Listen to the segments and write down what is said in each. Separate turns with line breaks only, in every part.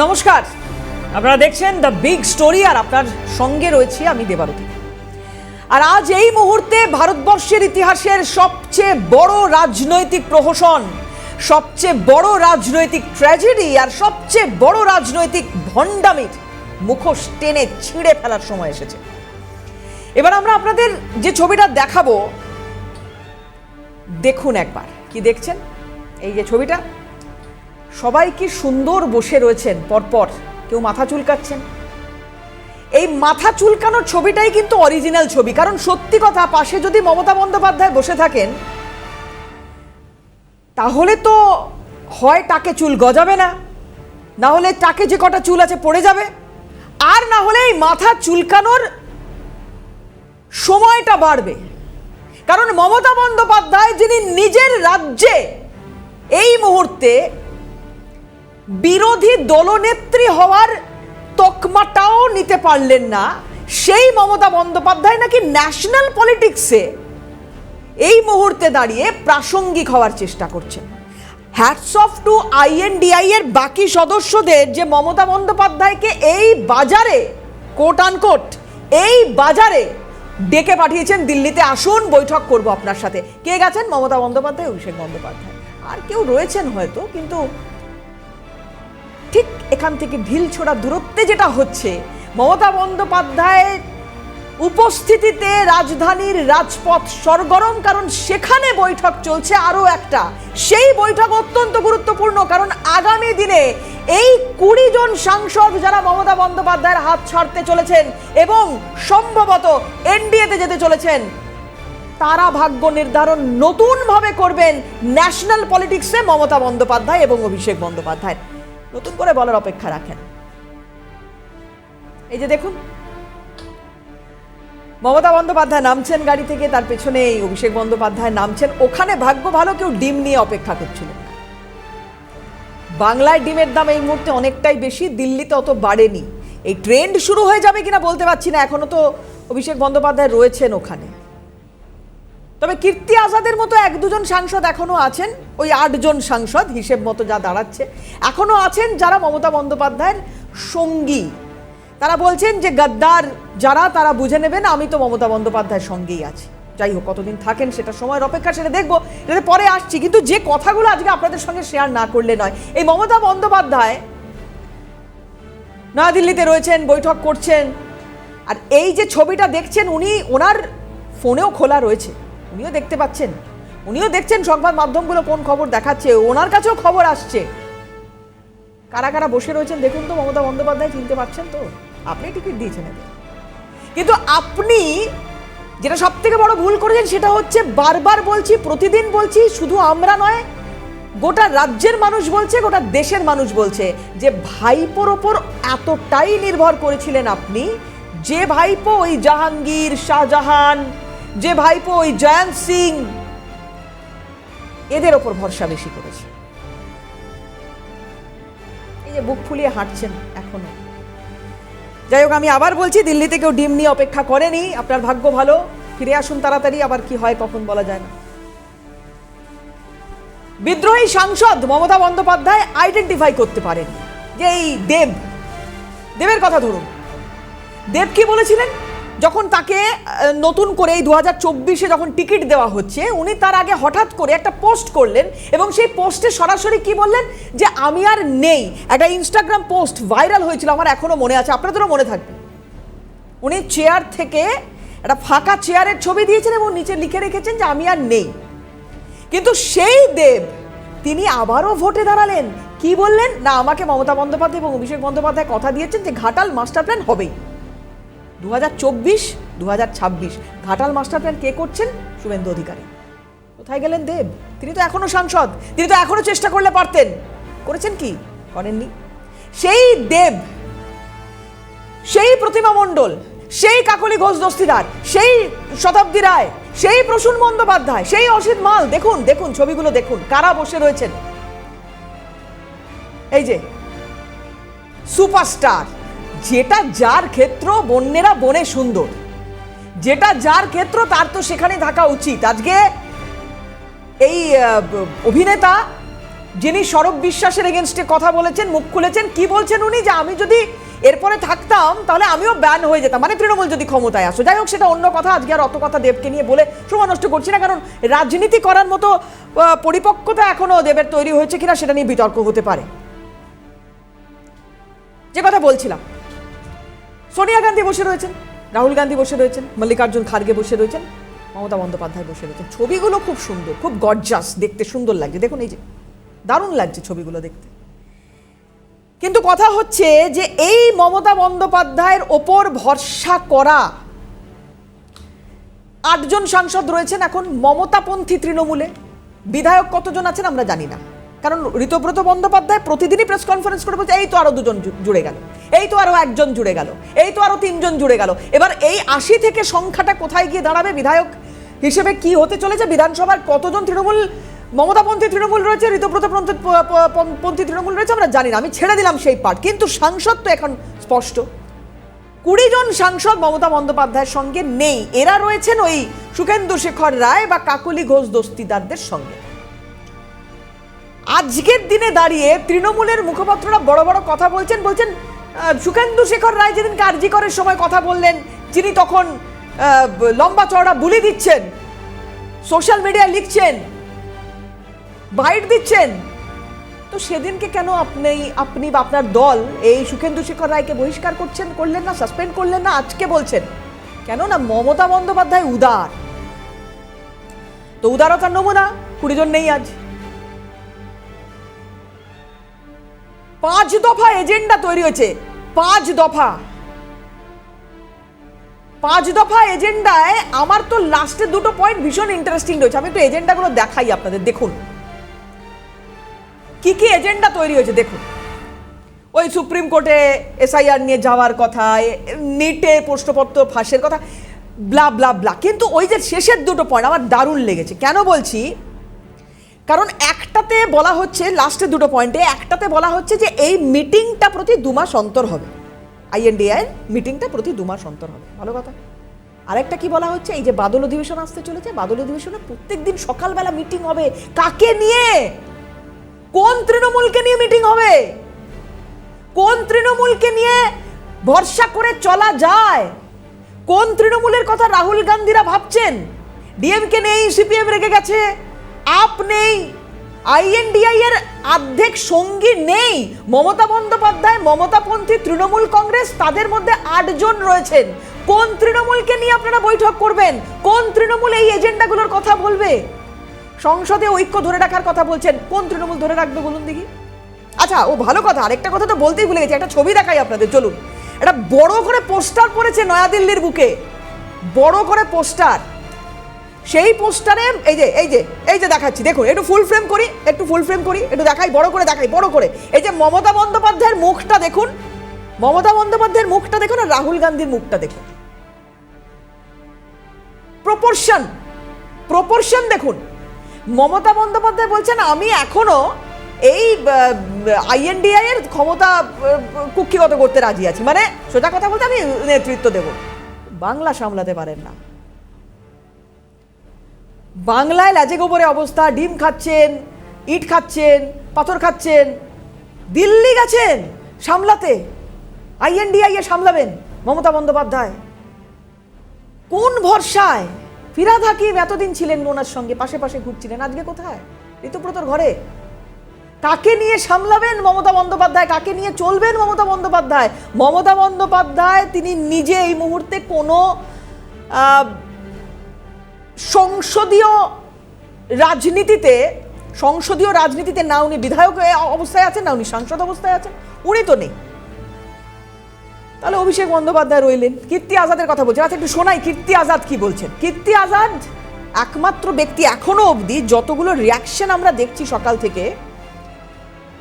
নমস্কার, আপনারা দেখছেন দ্য বিগ স্টোরি আর আপনার সঙ্গে রয়েছি আমি দেবারতী। আর আজ এই মুহূর্তে ভারতবর্ষের ইতিহাসের সবচেয়ে বড় রাজনৈতিক প্রহসন, সবচেয়ে বড় রাজনৈতিক ট্র্যাজেডি আর সবচেয়ে বড় রাজনৈতিক ভণ্ডামির মুখোশ টেনে ছিঁড়ে ফেলার সময় এসেছে। এবার আমরা আপনাদের যে ছবিটা দেখাবো, দেখুন একবার। কি দেখছেন? এই যে ছবিটা, সবাই কি সুন্দর বসে রয়েছেন পরপর, কেউ মাথা চুলকাচ্ছেন। এই মাথা চুলকানোর ছবিটাই কিন্তু অরিজিনাল ছবি, কারণ সত্যি কথা, পাশে যদি মমতা বন্দ্যোপাধ্যায় বসে থাকেন তাহলে তো হয় টাকে চুল গজাবে না, না হলে টাকে যে কটা চুল আছে পড়ে যাবে, আর না হলে এই মাথা চুলকানোর সময়টা বাড়বে। কারণ মমতা বন্দ্যোপাধ্যায়, যিনি নিজের রাজ্যে এই মুহূর্তে বিরোধী দলনেত্রী হওয়ার তকমাটাও নিতে পারলেন না, সেই মমতা বন্দ্যোপাধ্যায় নাকি ন্যাশনাল পলিটিক্সে এই মুহূর্তে দাঁড়িয়ে প্রাসঙ্গিক হওয়ার চেষ্টা করছেন। হ্যাটস অফ টু INDI এর বাকি সদস্যদের, যে মমতা বন্দ্যোপাধ্যায়কে এই বাজারে, কোট আনকোট এই বাজারে ডেকে পাঠিয়েছেন দিল্লিতে, আসুন বৈঠক করব আপনার সাথে। কে গেছেন? মমতা বন্দ্যোপাধ্যায়, অভিষেক বন্দ্যোপাধ্যায়, আর কেউ রয়েছেন হয়তো। কিন্তু ঠিক এখান থেকে ঢিল ছোড়া দূরত্বে যেটা হচ্ছে, মমতা বন্দ্যোপাধ্যায়ের উপস্থিতিতে রাজধানীর রাজপথ সরগরম, কারণ সেখানে বৈঠক চলছে আরও একটা। সেই বৈঠক অত্যন্ত গুরুত্বপূর্ণ, কারণ আগামী দিনে এই 20 জন সাংসদ যারা মমতা বন্দ্যোপাধ্যায়ের হাত ছাড়তে চলেছেন এবং সম্ভবত NDA-তে যেতে চলেছেন, তারা ভাগ্য নির্ধারণ নতুনভাবে করবেন ন্যাশনাল পলিটিক্সে মমতা বন্দ্যোপাধ্যায় এবং অভিষেক বন্দ্যোপাধ্যায়। নতুন করে বলার অপেক্ষা রাখেন। এই যে দেখুন, মমতা বন্দ্যোপাধ্যায় নামছেন গাড়ি থেকে, তার পেছনে অভিষেক বন্দ্যোপাধ্যায় নামছেন। ওখানে ভাগ্য ভালো কেউ ডিম নিয়ে অপেক্ষা করছিলেন। বাংলায় ডিমের দাম এই মুহূর্তে অনেকটাই বেশি, দিল্লিতে অত বাড়েনি। এই ট্রেন্ড শুরু হয়ে যাবে কিনা বলতে পারছি না, এখনো তো অভিষেক বন্দ্যোপাধ্যায় রয়েছেন ওখানে। তবে কীর্তি আজাদের মতো 1-2 জন সাংসদ এখনো আছেন, ওই 8 জন সাংসদ হিসেব মতো যা দাঁড়াচ্ছে, এখনো আছেন যারা মমতা বন্দ্যোপাধ্যায়ের সঙ্গী। তারা বলছেন যে গদ্দার যারা, তারা বুঝে নেবেন আমি তো মমতা বন্দ্যোপাধ্যায়ের সঙ্গেই আছি। যাই হোক, কতদিন থাকেন সেটা সময়ের অপেক্ষা, সেটা দেখবো, এটাতে পরে আসছি। কিন্তু যে কথাগুলো আজকে আপনাদের সঙ্গে শেয়ার না করলে নয়, এই মমতা বন্দ্যোপাধ্যায় নয়াদিল্লিতে রয়েছেন, বৈঠক করছেন। আর এই যে ছবিটা দেখছেন, উনি ওনার ফোনেও খোলা রয়েছে, উনিও দেখতে পাচ্ছেন, উনিও দেখছেন সংবাদ মাধ্যমগুলো কোন খবর দেখাচ্ছে, ওনার কাছেও খবর আসছে। কারা কারা বসে রয়েছেন দেখুন তো। মমতা বন্দ্যোপাধ্যায় চিনতে পারছেন তো? আপনি টিকিট দিয়েছেন এদের। কিন্তু আপনি যেটা সব থেকে বড় ভুল করেছেন, সেটা হচ্ছে, বারবার বলছি, প্রতিদিন বলছি, শুধু আমরা নয়, গোটা রাজ্যের মানুষ বলছে, গোটা দেশের মানুষ বলছে, যে ভাইপোর ওপর এতটাই নির্ভর করেছিলেন আপনি, যে ভাইপো ওই জাহাঙ্গীর, শাহজাহান, যে ভাইপো ওই জয়ন্ত সিং, এদের ওপর ভরসা বেশি করেছে। এই যে বুক ফুলিয়ে হাঁটছেন এখনো। যাই হোক, আমি আবার বলছি, দিল্লিতে কেউ ডিম নিয়ে অপেক্ষা করেনি। আপনার ভাগ্য ভালো, ফিরে আসুন তাড়াতাড়ি, আবার কি হয় কখন বলা যায় না। বিদ্রোহী সাংসদ মমতা বন্দ্যোপাধ্যায় আইডেন্টিফাই করতে পারেন যে এই দেবের কথা ধরুন। দেব কি বলেছিলেন যখন তাকে নতুন করে এই 2024-এ যখন টিকিট দেওয়া হচ্ছে, উনি তার আগে হঠাৎ করে একটা পোস্ট করলেন এবং সেই পোস্টে সরাসরি কি বললেন, যে আমি আর নেই। একটা ইনস্টাগ্রাম পোস্ট ভাইরাল হয়েছিল, আমার এখনো মনে আছে, আপনাদেরও মনে থাকবে। উনি চেয়ার থেকে একটা ফাঁকা চেয়ারের ছবি দিয়েছেন এবং নিচে লিখে রেখেছেন যে আমি আর নেই। কিন্তু সেই দেব, তিনি আবারও ভোটে দাঁড়ালেন। কি বললেন না, আমাকে মমতা বন্দ্যোপাধ্যায় এবং অভিষেক বন্দ্যোপাধ্যায় কথা দিয়েছেন যে ঘাটাল মাস্টার প্ল্যান হবেই। 2024-2026 ঘাটাল মাস্টার প্ল্যান কে করছেন? শুভেন্দু অধিকারী। কোথায় গেলেন দেব? তিনি তো এখনো সাংসদ, তিনি তো এখনো চেষ্টা করলে পারতেন। করেছেন কি? করেননি। সেই দেব, সেই প্রতিমা মণ্ডল, সেই কাকলি ঘোষ দস্তিদার, সেই শতাব্দী রায়, সেই প্রসূন বন্দ্যোপাধ্যায়, সেই অসিত মাল, দেখুন দেখুন ছবিগুলো দেখুন, কারা বসে রয়েছেন। এই যে সুপারস্টার, যেটা যার ক্ষেত্র, বন্যেরা বনে সুন্দর, যেটা যার ক্ষেত্র তার তো সেখানে থাকা উচিত। আজকে এই অভিনেতা যিনি সৌরভ বিশ্বাসের এগেনস্টে কথা বলেছেন, মুখ খুলেছেন, কি বলছেন উনি, যে আমি যদি এরপরে থাকতাম তাহলে আমিও ব্যান হয়ে যেতাম, মানে তৃণমূল যদি ক্ষমতায় আসো। যাই হোক, সেটা অন্য কথা, আজকে আর অত কথা দেবকে নিয়ে বলে সময় নষ্ট করছি না, কারণ রাজনীতি করার মতো পরিপক্কতা এখনো দেবের তৈরি হয়েছে কিনা সেটা নিয়ে বিতর্ক হতে পারে। যে কথা বলছিলাম, সোনিয়া গান্ধী বসে রয়েছেন, রাহুল গান্ধী বসে রয়েছেন, মল্লিকার্জুন খার্গে বসে রয়েছেন, মমতা বন্দ্যোপাধ্যায় বসে রয়েছেন। ছবিগুলো খুব সুন্দর, খুব গর্জাস, দেখতে সুন্দর লাগছে। দেখুন, এই যে দারুণ লাগছে ছবিগুলো দেখতে। কিন্তু কথা হচ্ছে যে এই মমতা বন্দ্যোপাধ্যায়ের ওপর ভরসা করা 8 জন সাংসদ রয়েছেন এখন মমতাপন্থী তৃণমূলে। বিধায়ক কতজন আছেন আমরা জানি না, কারণ ঋতব্রত বন্দ্যোপাধ্যায় প্রতিদিনই প্রেস কনফারেন্স করে বলছে এই তো আরো 2 জন জুড়ে গেল, এই তো আরো 1 জন জুড়ে গেল, এই তো আরো 3 জন জুড়ে গেল। এবার এই 80 থেকে সংখ্যাটা কোথায় গিয়ে দাঁড়াবে, বিধায়ক হিসেবে কি হতে চলেছে, বিধানসভার কতজন তৃণমূল মমতাপন্থী তৃণমূল রয়েছে, ঋতব্রত পন্থী তৃণমূল রয়েছে আমরা জানি না, আমি ছেড়ে দিলাম সেই পার্ট। কিন্তু সাংসদ তো এখন স্পষ্ট, 20 জন সাংসদ মমতা বন্দ্যোপাধ্যায়ের সঙ্গে নেই। এরা রয়েছেন ওই সুখেন্দু শেখর রায় বা কাকলি ঘোষ দস্তিদারদের সঙ্গে। আজকের দিনে দাঁড়িয়ে তৃণমূলের মুখপাত্ররা বড় বড় কথা বলছেন, সুখেন্দু শেখর রায় যেদিন আরজি করের সময় কথা বললেন, যিনি তখন লম্বা চওড়া বুলি দিচ্ছেন, সোশ্যাল মিডিয়ায় লিখছেন, বাইট দিচ্ছেন, তো সেদিনকে কেন আপনি বা আপনার দল এই সুখেন্দু শেখর রায়কে বহিষ্কার করলেন না, সাসপেন্ড করলেন না? আজকে বলছেন কেন না মমতা বন্দ্যোপাধ্যায় উদার, তো উদারতার নমুনা 20 জন নেই আজ। 5 দফা এজেন্ডা তৈরি হয়েছে, 5 দফা এজেন্ডায় আমার তো লাস্টে 2টো পয়েন্ট ভীষণ ইন্টারেস্টিং রয়েছে। আমি একটু এজেন্ডাগুলো দেখাই আপনাদের, দেখুন কি কি এজেন্ডা তৈরি হয়েছে। দেখুন, ওই সুপ্রিম কোর্টে এসআইআর নিয়ে যাওয়ার কথা, নিটে প্রশ্নপত্র ফাঁসের কথা, ব্লা ব্লা ব্লা। কিন্তু ওই যে শেষের 2টো পয়েন্ট আমার দারুণ লেগেছে। কেন বলছি, কারণ একটাতে বলা হচ্ছে, লাস্টের 2টো পয়েন্টে একটাতে বলা হচ্ছে যে এই মিটিংটা প্রতি 2 মাস অন্তর হবে, INDI মিটিংটা প্রতি 2 মাস অন্তর হবে, ভালো কথা। আরেকটা কি বলা হচ্ছে, এই যে বাদল অধিবেশন আসতে চলেছে, বাদল অধিবেশনে প্রত্যেকদিন সকালবেলা মিটিং হবে। কাকে নিয়ে, কোন তৃণমূলকে নিয়ে মিটিং হবে, কোন তৃণমূলকে নিয়ে ভরসা করে চলা যায়, কোন তৃণমূলের কথা রাহুল গান্ধীরা ভাবছেন? ডিএমকে নেই, সিপিএম রেগে গেছে, আপ নেই, INDI এর অর্ধেক সঙ্গী নেই, মমতা বন্দ্যোপাধ্যায়, মমতাপন্থী তৃণমূল কংগ্রেস, তাদের মধ্যে 8 জন রয়েছেন। কোন তৃণমূলকে নিয়ে আপনারা বৈঠক করবেন, কোন তৃণমূল এই এজেন্ডাগুলোর কথা বলবে? সংসদে ঐক্য ধরে রাখার কথা বলছেন, কোন তৃণমূল ধরে রাখবে বলুন দেখি? আচ্ছা, ও ভালো কথা, আরেকটা কথা তো বলতেই ভুলে গেছি, একটা ছবি দেখাই আপনাদের, চলুন। এটা বড় করে পোস্টার পড়েছে নয়াদিল্লির বুকে, বড় করে পোস্টার। সেই পোস্টারে এই যে দেখাচ্ছি, দেখুন, একটু ফুল ফ্রেম করি, একটু দেখাই, বড় করে। এই যে মমতা বন্দ্যোপাধ্যায়ের মুখটা দেখুন, আর রাহুল গান্ধীর মুখটা দেখুন, প্রপোর্শন দেখুন। মমতা বন্দ্যোপাধ্যায় বলছেন আমি এখনো এই INDI এর ক্ষমতা কুক্ষিগত করতে রাজি আছি, মানে সোজা কথা বলতে আমি নেতৃত্ব দেব। বাংলা সামলাতে পারেন না, বাংলায় লাজে গোবরে অবস্থা, ডিম খাচ্ছেন, ইট খাচ্ছেন, পাথর খাচ্ছেন। দিল্লি গেছেন সামলাতে, INDI এ সামলাবেন মমতা বন্দ্যোপাধ্যায়, কোন ভরসায়? ফিরহাদ হাকিম এতদিন ছিলেন ওনার সঙ্গে, পাশে ঘুরছিলেন, আজকে কোথায়? ঋতুব্রতর ঘরে। কাকে নিয়ে সামলাবেন মমতা বন্দ্যোপাধ্যায়, কাকে নিয়ে চলবেন মমতা বন্দ্যোপাধ্যায়? তিনি নিজে এই মুহূর্তে কোনো সংসদীয় রাজনীতিতে না উনি বিধায়ক অবস্থায় আছেন, না উনি সাংসদ অবস্থায় আছেন, উনি তো নেই। তাহলে অভিষেক বন্দ্যোপাধ্যায় রইলেন। কীর্তি আজাদের কথা বলছেন, আচ্ছা একটু শোনাই কীর্তি আজাদ কি বলছেন। কীর্তি আজাদ একমাত্র ব্যক্তি এখনো অবধি, যতগুলো রিয়াকশন আমরা দেখছি সকাল থেকে,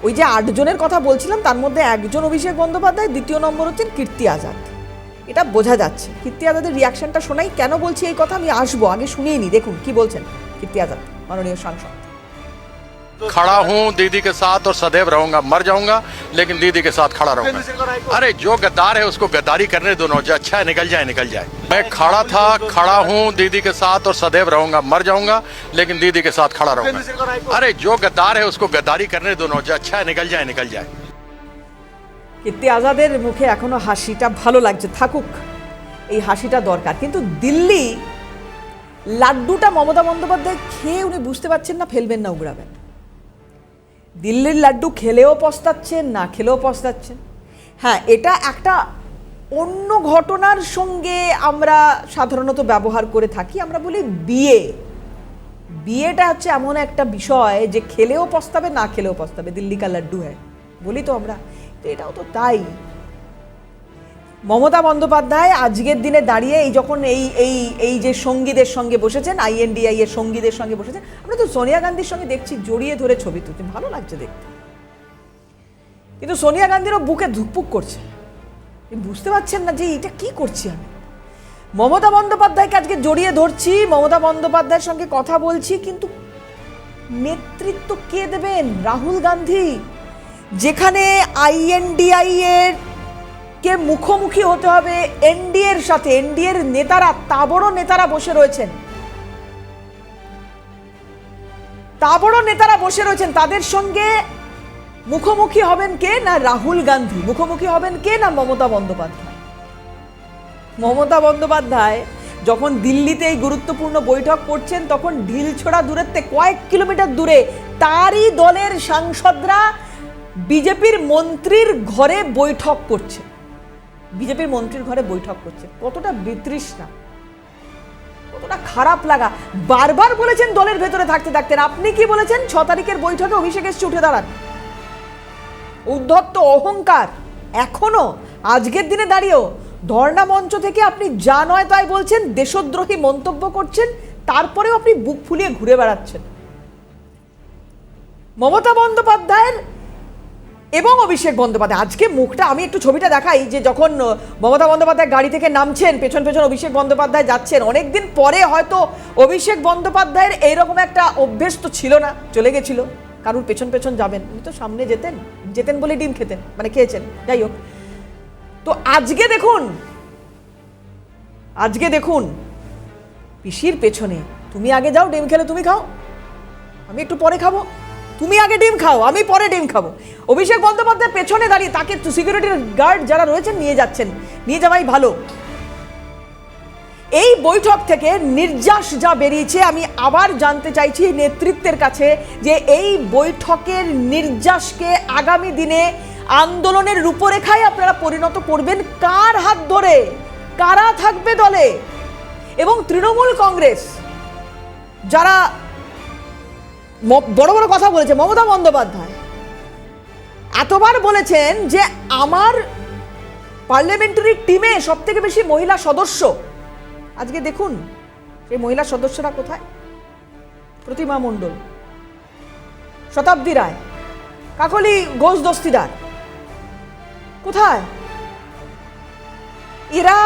ওই যে 8 জনের কথা বলছিলাম তার মধ্যে একজন অভিষেক বন্দ্যোপাধ্যায়, দ্বিতীয় নম্বর হচ্ছেন কীর্তি আজাদ, এটা বোঝা যাচ্ছে। কীর্তি আজাদের রিয়াকশনটা শোনাই। কেন বলছি এই কথা আমি আসবো, আগে শুনিয়ে নি, দেখুন কি বলছেন কীর্তি আজাদ, মাননীয় সাংসদ।
खड़ा हूँ दीदी के साथ और सदैव रहूंगा, मर जाऊंगा लेकिन दीदी के साथ खड़ा रहूंगा। अरे जो गद्दार है उसको गद्दारी करने दो ना, जो अच्छा है निकल जाए निकल जाए। मैं खड़ा हूँ दीदी के साथ और सदैव रहूंगा, मर जाऊंगा लेकिन दीदी के साथ खड़ा रहूंगा। अरे जो गद्दार है उसको गद्दारी करने दो ना, जो अच्छा है निकल जाए निकल जाए।
কীর্তি আজাদের মুখে এখনো হাসিটা ভালো লাগছে, থাকুক, এই হাসিটা দরকার। কিন্তু দিল্লি লাড্ডুটা মমতা বন্দ্যোপাধ্যায় খেয়ে উনি বুঝতে পারছেন না ফেলবেন না উগড়াবেন। দিল্লির লাড্ডু খেলেও পস্তাচ্ছেন, না খেলেও পস্তাচ্ছেন। হ্যাঁ, এটা একটা অন্য ঘটনার সঙ্গে আমরা সাধারণত ব্যবহার করে থাকি, আমরা বলি বিয়ে। বিয়েটা হচ্ছে এমন একটা বিষয় যে খেলেও পস্তাবে, না খেলেও পস্তাবে। দিল্লি কা লাড্ডু হ্যায় বলি তো আমরা, তো এটাও তো তাই। মমতা বন্দ্যোপাধ্যায় আজকের দিনে দাঁড়িয়ে এই যখন এই যে সঙ্গীদের সঙ্গে বসেছেন, INDI এর সঙ্গীদের সঙ্গে বসেছেন, আমরা তো সোনিয়া গান্ধীর সঙ্গে দেখছি জড়িয়ে ধরে ছবি তুলতে, ভালো লাগছে দেখতে। কিন্তু সোনিয়া গান্ধীরও বুকে ধুকপুক করছে, বুঝতে পারছেন না যে এটা কি করছি আমি। মমতা বন্দ্যোপাধ্যায়কে আজকে জড়িয়ে ধরছি, মমতা বন্দ্যোপাধ্যায়ের সঙ্গে কথা বলছি, কিন্তু নেতৃত্ব কে দেবেন? রাহুল গান্ধী, যেখানে INDI এর কে মুখোমুখি হতে হবে NDA এর সাথে, NDA এর নেতারা, তাবড় নেতারা বসে রয়েছেন, তাদের সঙ্গে মুখোমুখি হবেন কে? না রাহুল গান্ধী। মুখোমুখি হবেন কে? না মমতা বন্দ্যোপাধ্যায়। মমতা বন্দ্যোপাধ্যায় যখন দিল্লিতে এই গুরুত্বপূর্ণ বৈঠক করছেন, তখন ঢিলছোড়া দূরত্বে কয়েক কিলোমিটার দূরে তারই দলের সাংসদরা বিজেপির মন্ত্রীর ঘরে বৈঠক করছে, বিজেপির মন্ত্রীর ঘরে বৈঠক করছে। কতটা বিতৃষ্ণা, কতটা খারাপ লাগা। বারবার বলেছেন দলের ভেতরে থাকতে থাকতে। আপনি কি বলেছেন? 6 তারিখের বৈঠকে অভিষেক এসে উঠে দাঁড়ান। উদ্ধত্ত অহংকার এখনো আজকের দিনে দাঁড়িয়েও ধর্ণা মঞ্চ থেকে আপনি যা নয় তাই বলছেন, দেশদ্রোহী মন্তব্য করছেন, তারপরেও আপনি বুক ফুলিয়ে ঘুরে বেড়াচ্ছেন। মমতা বন্দ্যোপাধ্যায়ের এবং অভিষেক বন্দ্যোপাধ্যায় আজকে মুখটা, আমি একটু ছবিটা দেখাই, যে যখন মমতা বন্দ্যোপাধ্যায় গাড়ি থেকে নামছেন, পেছন পেছন অভিষেক বন্দ্যোপাধ্যায় যাচ্ছেন। অনেকদিন পরে হয়তো অভিষেক বন্দ্যোপাধ্যায়ের এইরকম একটা অভ্যেস তো ছিল না, চলে গেছিল, কারুর পেছন পেছন যাবেন। উনি তো সামনে যেতেন বলে ডিম খেতেন, মানে খেয়েছেন, যাই হোক। তো আজকে দেখুন পিসির পেছনে, তুমি আগে যাও, ডিম খেলে তুমি খাও, আমি একটু পরে খাবো, তুমি আগে ডিম খাও, আমি পরে ডিম খাবো। অভিষেক বন্দ্যোপাধ্যায় পেছনে দাঁড়িয়ে তাকে সিকিউরিটির গার্ড যারা রয়েছেন নিয়ে যাচ্ছেন, নিয়ে যাওয়াই ভালো। এই বৈঠক থেকে নির্যাস যা বেরিয়েছে, আমি আবার জানতে চাইছি নেতৃত্বের কাছে যে এই বৈঠকের নির্যাসকে আগামী দিনে আন্দোলনের রূপরেখায় আপনারা পরিণত করবেন কার হাত ধরে? কারা থাকবে দলে? এবং তৃণমূল কংগ্রেস যারা বড় বড় কথা বলেছে, মমতা বন্দ্যোপাধ্যায় এতবার বলেছেন যে আমার পার্লামেন্টারি টিমে সবথেকে বেশি মহিলা সদস্য। আজকে দেখুন সেই মহিলা সদস্যরা কোথায়? প্রতিমা মণ্ডল, শতাব্দী রায়, কাকলি ঘোষ দস্তিদার, কোথায়? এরা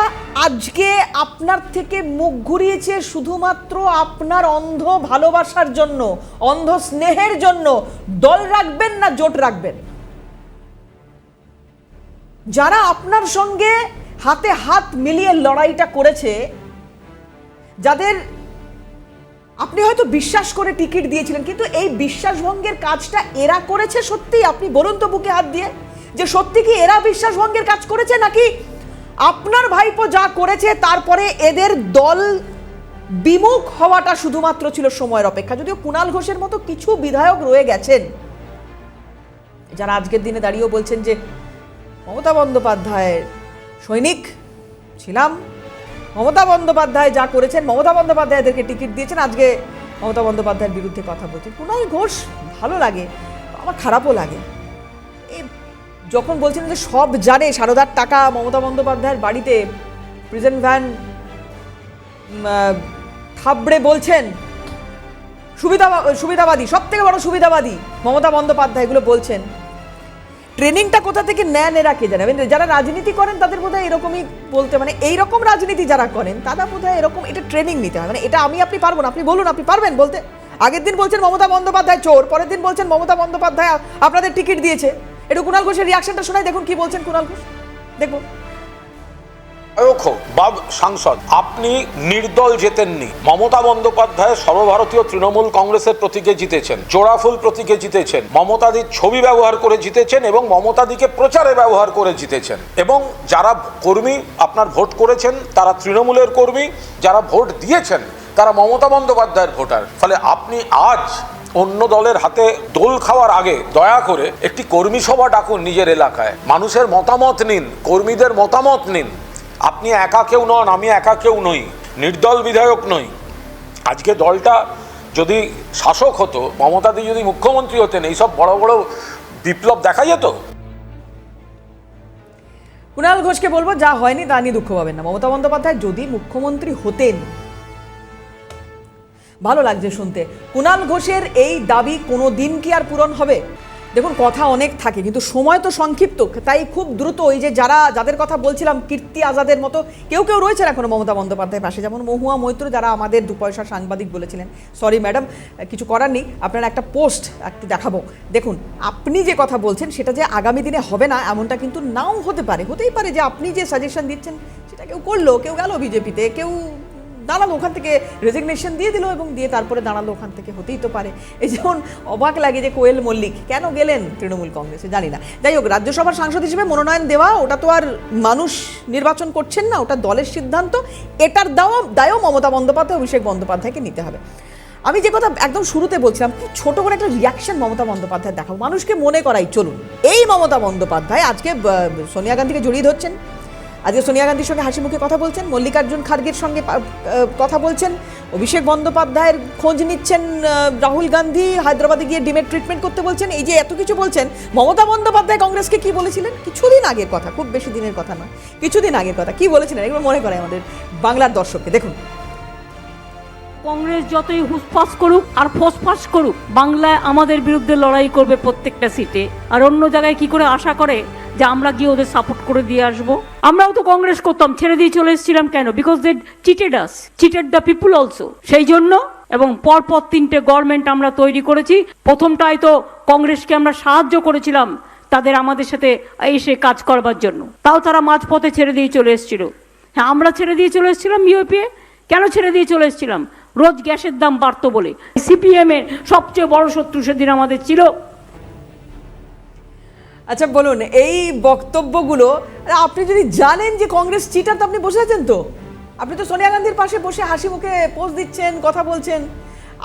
আজকে আপনার থেকে মুখ ঘুরিয়েছে শুধুমাত্র আপনার অন্ধ ভালোবাসার জন্য, অন্ধ স্নেহের জন্য। দল রাখবেন না জোট রাখবেন? যারা আপনার সঙ্গে হাতে হাত মিলিয়ে লড়াইটা করেছে, যাদের আপনি হয়তো বিশ্বাস করে টিকিট দিয়েছিলেন, কিন্তু এই বিশ্বাসভঙ্গের কাজটা এরা করেছে সত্যি? আপনি বলুন তো বুকে হাত দিয়ে, যে সত্যি কি এরা বিশ্বাসভঙ্গের কাজ করেছে, নাকি আপনার ভাইপো যা করেছে তারপরে এদের দল বিমুখ হওয়াটা শুধুমাত্র ছিল সময়ের অপেক্ষা? যদিও কুণাল ঘোষের মতো কিছু বিধায়ক রয়ে গেছেন যারা আজকের দিনে দাঁড়িয়েও বলছেন যে মমতা বন্দ্যোপাধ্যায়ের সৈনিক ছিলাম, মমতা বন্দ্যোপাধ্যায় যা করেছেন, মমতা বন্দ্যোপাধ্যায় এদেরকে টিকিট দিয়েছেন, আজকে মমতা বন্দ্যোপাধ্যায়ের বিরুদ্ধে কথা বলছেন। কুণাল ঘোষ ভালো লাগে, আমার খারাপও লাগে। যখন বলছেন যে সব জানে, সারদার টাকা মমতা বন্দ্যোপাধ্যায়ের বাড়িতে প্রিজেন্ট ভ্যান থাবড়ে বলছেন সুবিধাবাদী, সব থেকে বড় সুবিধাবাদী মমতা বন্দ্যোপাধ্যায়, এগুলো বলছেন। ট্রেনিংটা কোথা থেকে নেন এরা কে জানে? যারা রাজনীতি করেন তাদের বোধহয় এরকমই বলতে, মানে এইরকম রাজনীতি যারা করেন তারা বোধহয় এরকম, এটা ট্রেনিং নিতে হয়। মানে এটা আমি আপনি পারবো না, আপনি বলুন, আপনি পারবেন বলতে? আগের দিন বলছেন মমতা বন্দ্যোপাধ্যায় চোর, পরের দিন বলছেন মমতা বন্দ্যোপাধ্যায় আপনাদের টিকিট দিয়েছে। একটু কুণাল ঘোষের রিয়াকশনটা শোনাই, দেখুন কি বলছেন কুণাল ঘোষ, দেখুন।
বাব সাংসদ, আপনি নির্দল জেতেননি। মমতা বন্দ্যোপাধ্যায় সর্বভারতীয় তৃণমূল কংগ্রেসের প্রতীকে জিতেছেন, জোড়াফুল প্রতীকে জিতেছেন, মমতাদির ছবি ব্যবহার করে জিতেছেন এবং মমতাদিকে প্রচারে ব্যবহার করে জিতেছেন। এবং যারা কর্মী আপনার ভোট করেছেন তারা তৃণমূলের কর্মী, যারা ভোট দিয়েছেন তারা মমতা বন্দ্যোপাধ্যায়ের ভোটার। ফলে আপনি আজ অন্য দলের হাতে দোল খাওয়ার আগে দয়া করে একটি কর্মী সভা ডাকুন নিজের এলাকায়, মানুষের মতামত নিন, কর্মীদের মতামত নিন। আপনি একা কেউ নন, আমি একা কেউ নই, নির্দল বিধায়ক নই। আজকে দলটা যদি শাসক হতো, মমতাদি যদি মুখ্যমন্ত্রী হতেন, এইসব বড় বড় বিপ্লব দেখা যেত।
কুণাল ঘোষকে বলবো, যা হয়নি তা নিয়ে দুঃখ পাবেন না। মমতা বন্দ্যোপাধ্যায় যদি মুখ্যমন্ত্রী হতেন, ভালো লাগছে শুনতে। কুণাল ঘোষের এই দাবি কোনো দিন কি আর পূরণ হবে? দেখুন, কথা অনেক থাকে কিন্তু সময় তো সংক্ষিপ্ত, তাই খুব দ্রুত ওই যে যাদের কথা বলছিলাম, কীর্তি আজাদের মতো কেউ কেউ রয়েছেন এখনো মমতা বন্দ্যোপাধ্যায়ের পাশে, যেমন মহুয়া মৈত্র, যারা আমাদের দু পয়সার সাংবাদিক বলেছিলেন, সরি ম্যাডাম, কিছু করার নেই, আপনারা একটা পোস্ট একটু দেখাবো। দেখুন, আপনি যে কথা বলছেন সেটা যে আগামী দিনে হবে না এমনটা কিন্তু নাও হতে পারে। হতেই পারে যে আপনি যে সাজেশন দিচ্ছেন সেটা কেউ করলো, কেউ গেল বিজেপিতে, কেউ দাঁড়ালো ওখান থেকে, রেজিগনেশন দিয়ে দিল এবং দিয়ে তারপরে দাঁড়ালো ওখান থেকে, হতেই তো পারে। এই যেমন অবাক লাগে যে কোয়েল মল্লিক কেন গেলেন তৃণমূল কংগ্রেসে, জানি না। যাই হোক, রাজ্যসভার সাংসদ হিসেবে মনোনয়ন দেওয়া, ওটা তো আর মানুষ নির্বাচন করছেন না, ওটা দলের সিদ্ধান্ত। এটার দায়ও মমতা বন্দ্যোপাধ্যায়, অভিষেক বন্দ্যোপাধ্যায়কে নিতে হবে। আমি যে কথা একদম শুরুতে বলছিলাম, কি ছোট করে একটা রিয়াকশন মমতা বন্দ্যোপাধ্যায় দেখাবো, মানুষকে মনে করাই। চলুন, এই মমতা বন্দ্যোপাধ্যায় আজকে সোনিয়া গান্ধীকে জড়িয়ে ধরছেন, আজকে সোনিয়া গান্ধীর সঙ্গে হাসি মুখে কথা বলছেন, মল্লিকার্জুন খার্গের সঙ্গে কথা বলছেন, অভিষেক বন্দ্যোপাধ্যায়ের খোঁজ নিচ্ছেন, রাহুল গান্ধী হায়দ্রাবাদে গিয়ে ডিমের ট্রিটমেন্ট করতে বলছেন, এই যে এত কিছু বলছেন। মমতা বন্দ্যোপাধ্যায় কংগ্রেসকে কি বলেছিলেন কিছুদিন আগের কথা, খুব বেশি দিনের কথা নয়, কিছুদিন আগের কথা কি বলেছিলেন এগুলো মনে করে আমাদের বাংলার দর্শককে, দেখুন।
কংগ্রেস যতই হুসফাস করুক আর ফোসফাস করুক, বাংলায় আমাদের বিরুদ্ধে লড়াই করবে প্রত্যেকটা সিটে। আর অন্য জায়গায় কি করে আশা করে যে আমরা গিয়ে ওদের সাপোর্ট করে দিয়ে আসবো? আমরাও তো কংগ্রেস করতাম, ছেড়ে দিয়ে চলে এসেছিলাম কেন? Because they cheated us, cheated the people also. সেই জন্য এবং পরপর 3টে গভর্নমেন্ট আমরা তৈরি করেছি। প্রথমটায় তো কংগ্রেসকে আমরা সাহায্য করেছিলাম তাদের আমাদের সাথে এসে কাজ করবার জন্য, তাও তারা মাঝপথে ছেড়ে দিয়ে চলে এসেছিল। হ্যাঁ, আমরা ছেড়ে দিয়ে চলে এসেছিলাম ইউপিএ। কেন ছেড়ে দিয়ে চলে এসেছিলাম? রোজ গ্যাসের দাম বাড়তো বলে। সিপিএম এর সবচেয়ে বড় শত্রু সেদিন আমাদের ছিল।
আচ্ছা বলুন, এই বক্তব্যগুলো আপনি যদি জানেন যে কংগ্রেস চিটার, তো আপনি বসে আছেন তো, আপনি তো সোনিয়া গান্ধীর পাশে বসে হাসি মুখে পোস্ট দিচ্ছেন, কথা বলছেন,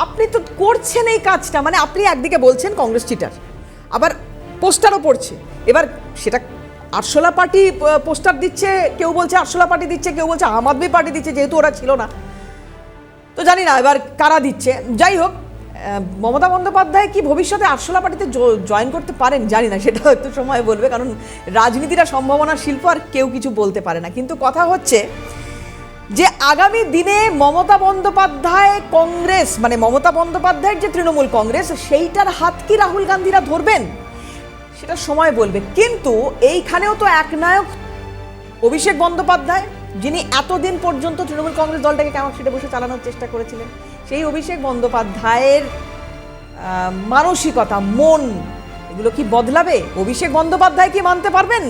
আপনি তো করছেন এই কাজটা। মানে আপনি একদিকে বলছেন কংগ্রেস চিটার, আবার পোস্টারও পড়ছে। এবার সেটা আরশোলা পার্টি পোস্টার দিচ্ছে, কেউ বলছে আরশোলা পার্টি দিচ্ছে, কেউ বলছে আম আদমি পার্টি দিচ্ছে, যেহেতু ওরা ছিল না তো জানি না এবার কারা দিচ্ছে। যাই হোক, মমতা বন্দ্যোপাধ্যায় কি ভবিষ্যতে আরশোলা পার্টিতে জয়েন করতে পারেন জানি না, সেটা একটু সময় বলবে, কারণ রাজনীতিটা সম্ভাবনার শিল্প, আর কেউ কিছু বলতে পারে না। কিন্তু কথা হচ্ছে যে আগামী দিনে মমতা বন্দ্যোপাধ্যায় কংগ্রেস, মানে মমতা বন্দ্যোপাধ্যায়ের যে তৃণমূল কংগ্রেস, সেইটার হাত কি রাহুল গান্ধীরা ধরবেন সেটা সময় বলবে। কিন্তু এইখানেও তো এক নায়ক অভিষেক বন্দ্যোপাধ্যায়, যিনি এতদিন পর্যন্ত তৃণমূল কংগ্রেস দলটাকে কেমন সেটা বসে চালানোর চেষ্টা করেছিলেন। সেই অভিষেক বন্দ্যোপাধ্যায়ের মানসিকতা, মন, এগুলো কি বদলাবে? অভিষেক বন্দ্যোপাধ্যায় কি মানতে পারবেন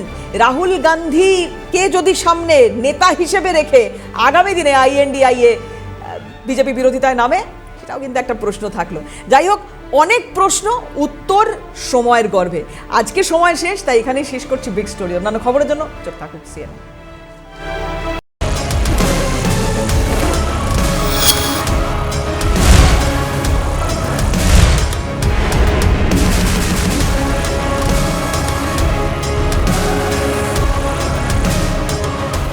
রাহুল গান্ধীকে যদি সামনে নেতা হিসেবে রেখে আগামী দিনে আইএনডিআইএ বিজেপি বিরোধিতায় নামে? সেটাও কিন্তু একটা প্রশ্ন থাকলো। যাই হোক, অনেক প্রশ্ন, উত্তর সময়ের গর্ভে। আজকে সময় শেষ, তাই এখানেই শেষ করছি বিগ স্টোরি। অন্যান্য খবরের জন্য চোখ থাকুক সিএনএন।